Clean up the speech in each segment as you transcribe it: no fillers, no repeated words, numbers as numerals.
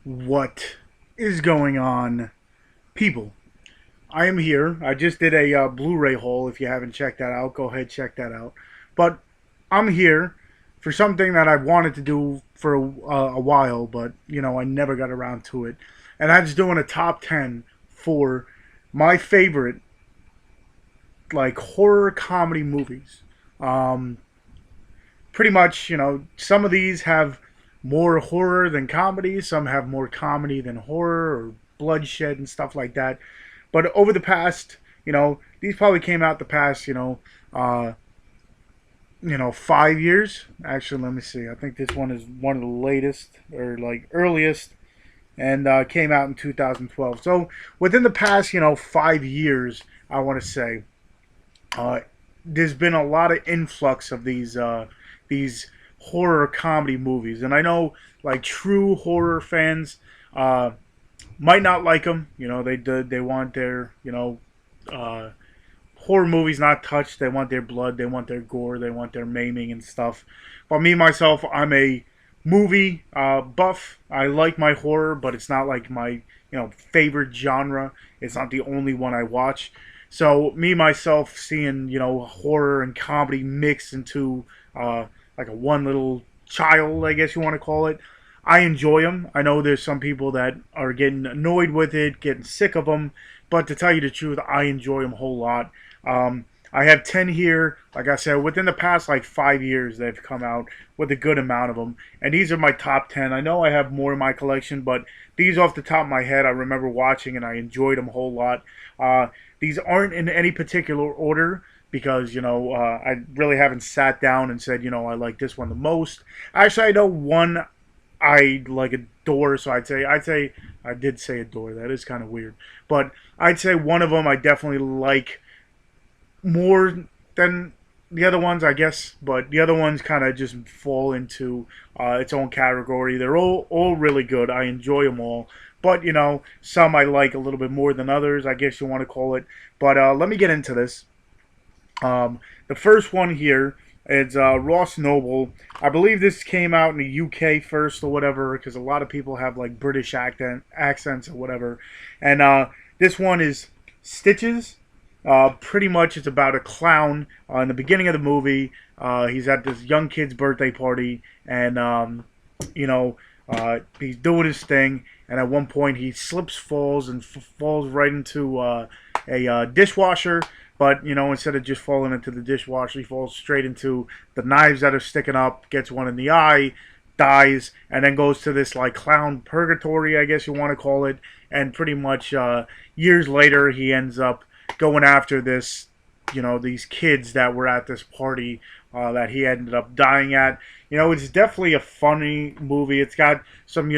What is going on, people? I am here. I just did a Blu-ray haul. If you haven't checked that out, go ahead check that out. But I'm here for something that I've wanted to do for a while, but I never got around to it. And that's doing a top 10 for my favorite like horror comedy movies. Um, Pretty much, some of these have more horror than comedy, some have more comedy than horror or bloodshed and stuff like that. But over the past, these probably came out the past, 5 years. Actually, let me see. I think this one is one of the latest or like earliest, and came out in 2012. So within the past, 5 years, I want to say, uh, there's been a lot of influx of these horror comedy movies, and I know like true horror fans uh, might not like them. They want their uh, horror movies not touched. They want their blood. They want their gore. They want their maiming and stuff. But me myself, I'm a movie buff. I like my horror, but it's not like my favorite genre. It's not the only one I watch. So me myself seeing horror and comedy mixed into like a one little child, I guess you want to call it. I enjoy them. I know there's some people that are getting annoyed with it, getting sick of them, but to tell you the truth, I enjoy them a whole lot. I have 10 here. Like I said, within the past like 5 years, they've come out with a good amount of them. And these are my top 10. I know I have more in my collection, but these off the top of my head, I remember watching and I enjoyed them a whole lot. These aren't in any particular order because I really haven't sat down and said I like this one the most. Actually, I know one I like adore, so I'd say I did say adore. That is kind of weird, but I'd say one of them I definitely like more than the other ones, I guess. But the other ones kind of just fall into its own category. They're all really good. I enjoy them all. But some I like a little bit more than others, I guess you want to call it. But let me get into this. The first one here is Ross Noble. I believe this came out in the UK first or whatever, because a lot of people have like British accents or whatever. And this one is Stitches. Pretty much it's about a clown. In the beginning of the movie, he's at this young kid's birthday party, and he's doing his thing. And at one point, he slips, falls, and falls right into a dishwasher. But instead of just falling into the dishwasher, he falls straight into the knives that are sticking up. Gets one in the eye, dies, and then goes to this like clown purgatory, I guess you want to call it. And pretty much years later, he ends up going after these kids that were at this party that he ended up dying at. It's definitely a funny movie. It's got some,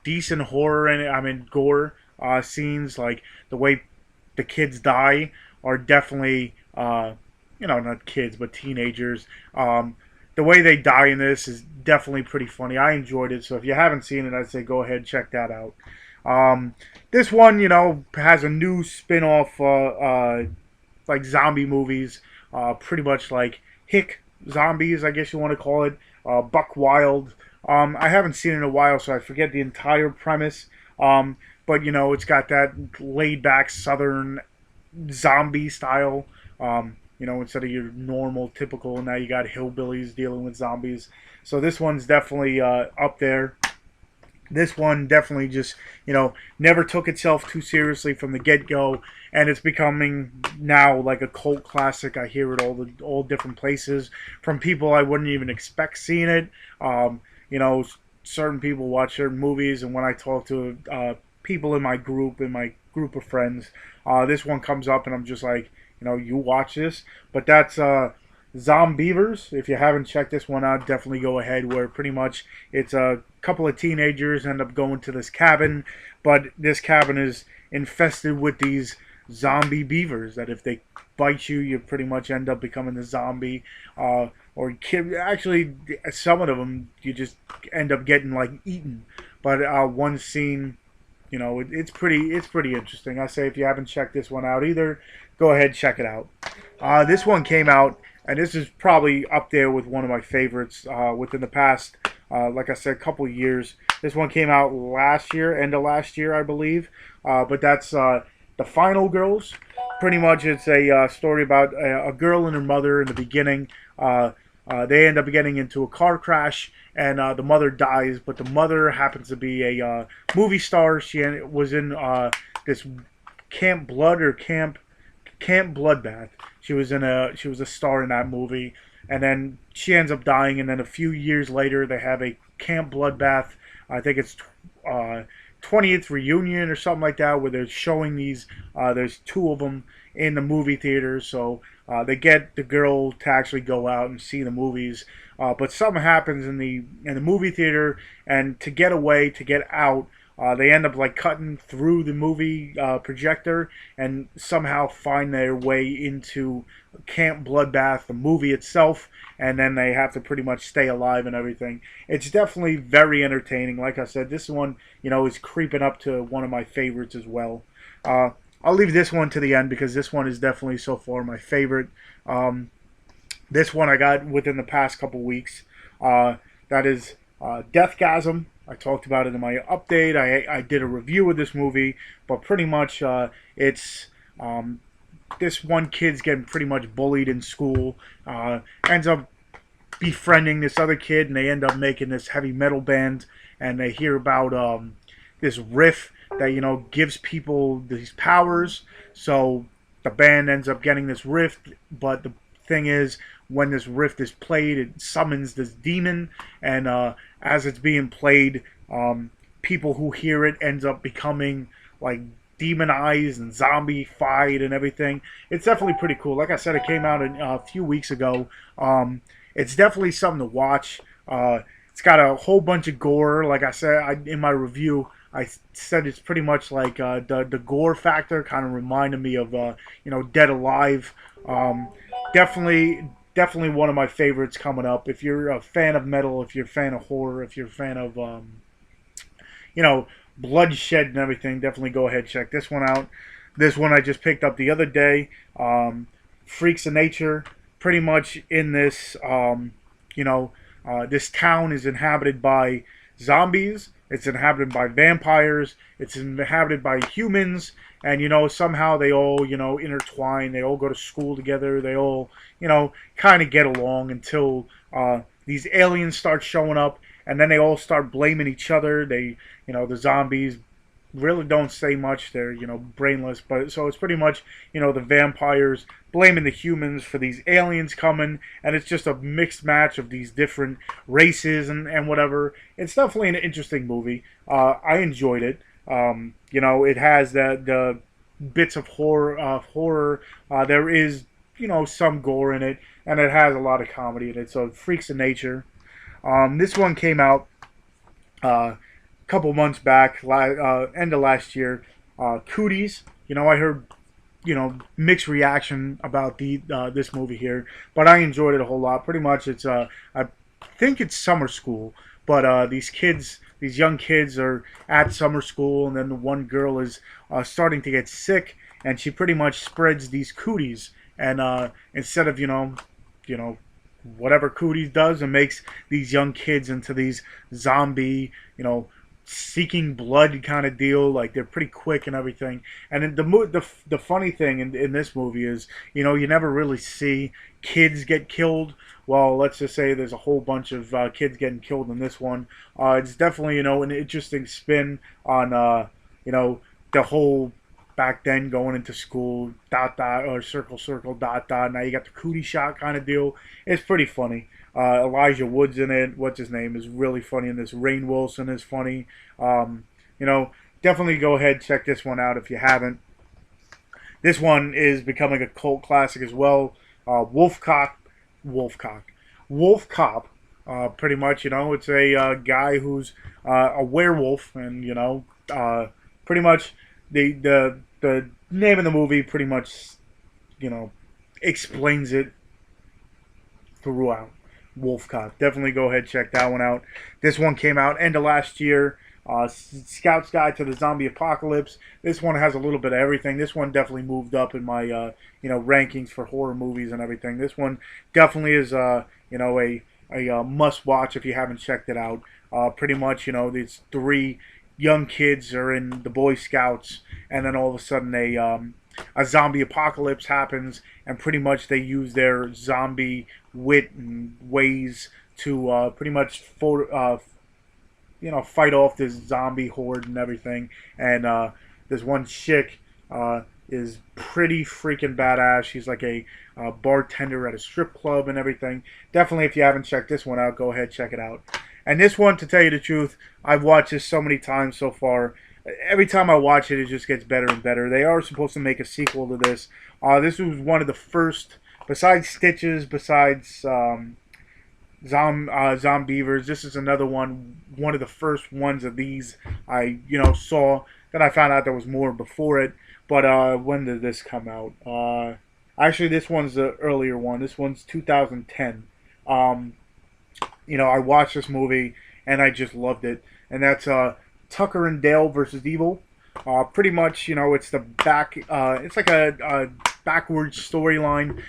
decent horror in it. I mean, gore scenes, like the way the kids die are definitely, not kids, but teenagers. The way they die in this is definitely pretty funny. I enjoyed it. So if you haven't seen it, I'd say go ahead and check that out. This one, has a new spin-off, like zombie movies, pretty much like Hick zombies, I guess you want to call it, Buck Wild. I haven't seen it in a while, so I forget the entire premise. But it's got that laid-back Southern zombie style. Instead of your normal, typical, now you got hillbillies dealing with zombies. So this one's definitely up there. This one definitely just, never took itself too seriously from the get-go, and it's becoming now like a cult classic. I hear it all different places from people I wouldn't even expect seeing it. Certain people watch certain movies, and when I talk to people in my group of friends, this one comes up, and I'm just like, you watch this. But that's Zombievers. If you haven't checked this one out, definitely go ahead. Where pretty much it's a couple of teenagers end up going to this cabin, but this cabin is infested with these zombie beavers that if they bite you, you pretty much end up becoming a zombie. Actually, some of them you just end up getting like eaten. But one scene, it's pretty interesting. I say if you haven't checked this one out either, go ahead check it out. This one came out, and this is probably up there with one of my favorites within the past like I said, a couple years. This one came out last year, end of last year, I believe. But that's The Final Girls. Pretty much, it's a story about a girl and her mother in the beginning. They end up getting into a car crash, and the mother dies. But the mother happens to be a movie star. She was in this Camp Blood or Camp Bloodbath. She was a star in that movie, and then she ends up dying. And then a few years later, they have a Camp Bloodbath. I think it's 20th reunion or something like that, where they're showing these. There's two of them in the movie theaters, so they get the girl to actually go out and see the movies. But something happens in the movie theater, and to get away, to get out, they end up like cutting through the movie projector and somehow find their way into Camp Bloodbath, the movie itself, and then they have to pretty much stay alive and everything. It's definitely very entertaining. Like I said, this one, is creeping up to one of my favorites as well. I'll leave this one to the end because this one is definitely so far my favorite. This one I got within the past couple weeks. That is Deathgasm. I talked about it in my update. I did a review of this movie, but pretty much it's this one kid's getting pretty much bullied in school. Ends up befriending this other kid, and they end up making this heavy metal band. And they hear about this riff that gives people these powers. So the band ends up getting this rift, but the thing is, when this rift is played, it summons this demon, and as it's being played, people who hear it ends up becoming like demonized and zombie-fied and everything. It's definitely pretty cool. Like I said, it came out a few weeks ago. It's definitely something to watch. It's got a whole bunch of gore. Like I said in my review, I said it's pretty much like the gore factor kind of reminded me of Dead Alive. Definitely one of my favorites coming up. If you're a fan of metal, if you're a fan of horror, if you're a fan of bloodshed and everything, definitely go ahead and check this one out. This one I just picked up the other day. Freaks of Nature. Pretty much in this, this town is inhabited by zombies. It's inhabited by vampires. It's inhabited by humans. And, somehow they all, intertwine. They all go to school together. They all, kind of get along until these aliens start showing up. And then they all start blaming each other. The zombies really don't say much. They're, brainless. But so it's pretty much, the vampires blaming the humans for these aliens coming. And it's just a mixed match of these different races and whatever. It's definitely an interesting movie. I enjoyed it. It has the bits of horror. There is, some gore in it. And it has a lot of comedy in it. So Freaks of Nature. This one came out a couple months back, end of last year. Cooties. I heard, mixed reaction about this movie here, but I enjoyed it a whole lot. Pretty much, it's I think it's summer school, but these young kids are at summer school, and then the one girl is starting to get sick, and she pretty much spreads these cooties, and instead of whatever cooties does, and makes these young kids into these zombie, seeking blood kind of deal. Like, they're pretty quick and everything. And the funny thing in this movie is, you never really see kids get killed. Well, let's just say there's a whole bunch of kids getting killed in this one. It's definitely, an interesting spin on, the whole back then going into school, dot, dot, or circle, circle, dot, dot. Now you got the cootie shot kind of deal. It's pretty funny. Elijah Wood's in it. What's his name is really funny in this. Rainn Wilson is funny. Definitely go ahead and check this one out if you haven't. This one is becoming a cult classic as well. Wolf Cop. Pretty much, it's a guy who's a werewolf, and pretty much the name of the movie pretty much explains it throughout. Wolf Cop. Definitely go ahead and check that one out. This one came out end of last year. Scout's Guide to the Zombie Apocalypse. This one has a little bit of everything. This one definitely moved up in my rankings for horror movies and everything. This one definitely is a a must watch if you haven't checked it out. Pretty much, you know, these three young kids are in the Boy Scouts, and then all of a sudden a zombie apocalypse happens, and pretty much they use their zombie wit and ways to pretty much fight off this zombie horde and everything. And this one chick is pretty freaking badass. She's like a bartender at a strip club and everything. Definitely, if you haven't checked this one out, go ahead, check it out. And this one, to tell you the truth, I've watched this so many times so far. Every time I watch it, it just gets better and better. They are supposed to make a sequel to this. This was one of the first, besides Stitches, besides Zombievers. This is another one of the first ones of these I saw. Then I found out there was more before it. But when did this come out? Actually, this one's the earlier one. This one's 2010. I watched this movie and I just loved it. And that's Tucker and Dale versus Evil. Pretty much, it's the it's like a backwards storyline.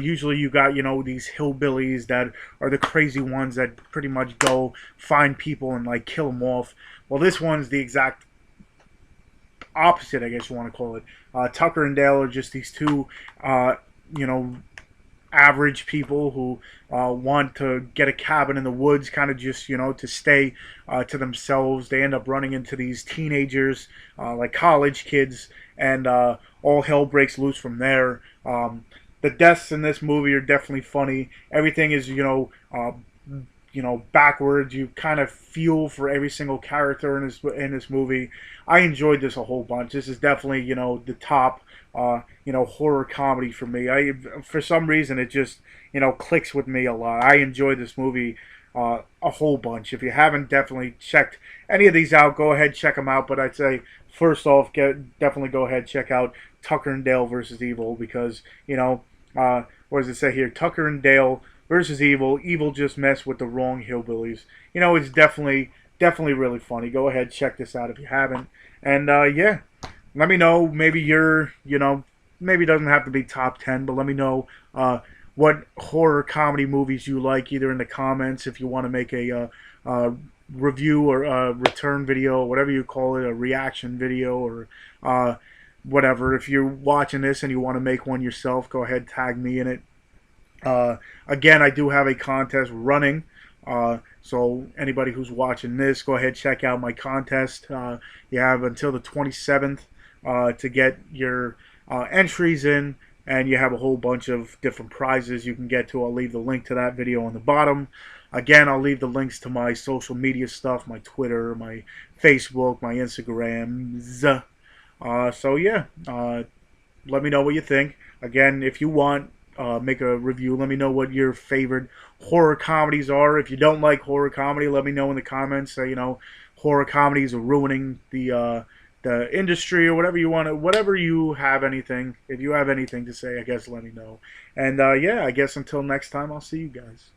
Usually you got, these hillbillies that are the crazy ones that pretty much go find people and like kill them off. Well, this one's the exact opposite, I guess you want to call it. Tucker and Dale are just these two, average people who want to get a cabin in the woods, kind of just, to stay to themselves. They end up running into these teenagers, like college kids, and all hell breaks loose from there. The deaths in this movie are definitely funny. Everything is, backwards. You kind of feel for every single character in this movie. I enjoyed this a whole bunch. This is definitely, the top horror comedy for me. For some reason it just, clicks with me a lot. I enjoyed this movie a whole bunch. If you haven't definitely checked any of these out, go ahead, check them out. But I'd say first off, definitely go ahead, check out Tucker and Dale versus Evil, because what does it say here? Tucker and Dale versus Evil. Evil just messed with the wrong hillbillies. It's definitely really funny. Go ahead, check this out if you haven't. And yeah, let me know. Maybe maybe it doesn't have to be top 10, but let me know what horror comedy movies you like, either in the comments if you want to make a review or a return video, whatever you call it, a reaction video, or whatever. If you're watching this and you want to make one yourself, go ahead, tag me in it. Again, I do have a contest running. So anybody who's watching this, go ahead, check out my contest. You have until the 27th to get your entries in, and you have a whole bunch of different prizes you can get to. I'll leave the link to that video on the bottom. Again, I'll leave the links to my social media stuff, my Twitter, my Facebook, my Instagrams. So yeah, let me know what you think. Again, if you want, make a review. Let me know what your favorite horror comedies are. If you don't like horror comedy, let me know in the comments. Say, horror comedies are ruining the industry, or whatever you want to, whatever you have anything. If you have anything to say, I guess let me know. And yeah, I guess until next time, I'll see you guys.